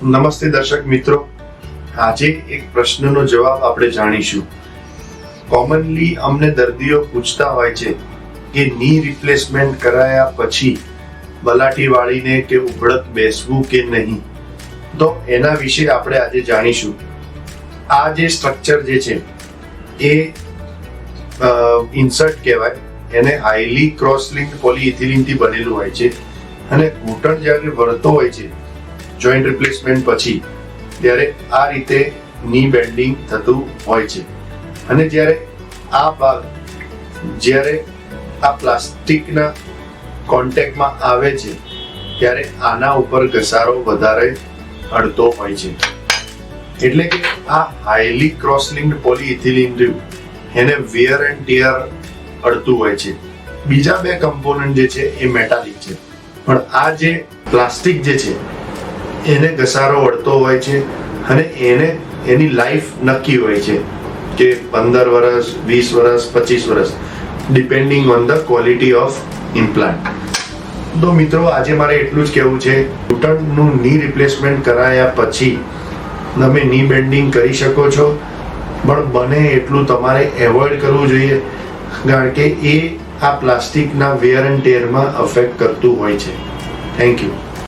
નમસ્તે દર્શક મિત્રો, આજે એક પ્રશ્નનો જવાબ આપણે જાણીશું. કોમનલી અમને દર્દીઓ પૂછતા હોય છે કે ની રિપ્લેસમેન્ટ કરાયા પછી બલાટી વાળીને કે ઉભળક બેસવું કે નહીં. તો એના વિશે આપણે આજે જાણીશું. આ જે સ્ટ્રક્ચર જે છે એ ઇન્સર્ટ કહેવાય. એને હાઈલી ક્રોસ લિંક્ડ પોલીઇથિલિન થી બનેલું હોય છે અને ઘૂંટણ જ્યારે વળતો હોય છે જોઈન્ટ રિપ્લેસમેન્ટ પછી, ત્યારે આ રીતે ની બેન્ડિંગ થતું હોય છે. અને જ્યારે આ ભાગ આ પ્લાસ્ટિકના કોન્ટેક્ટમાં આવે છે ત્યારે આના ઉપર ઘસારો વધારે અડતો હોય છે. એટલે કે આ હાઈલી ક્રોસ લિંક્ડ પોલીઇથિલિન રહ્યું એને વેર એન્ડ ટિયર અડતું હોય છે. બીજા બે કમ્પોનન્ટ જે છે એ મેટાલિક છે, પણ આ જે પ્લાસ્ટિક જે છે એને ઘસારો અડતો હોય છે અને એની લાઈફ નક્કી હોય છે કે 15 વર્ષ, 20 વર્ષ, 25 વર્ષ, depending on the quality of implant. તો મિત્રો, આજે મારે એટલું જ કહેવું છે, ઘૂંટણનું ની રિપ્લેસમેન્ટ કરાયા પછી તમે ની બેન્ડિંગ કરી શકો છો, પણ બને એટલું તમારે એવોઇડ કરવું જોઈએ, કારણ કે એ આ પ્લાસ્ટિકના વેર એન્ડ ટેરમાં અફેક્ટ કરતું હોય છે. Thank you.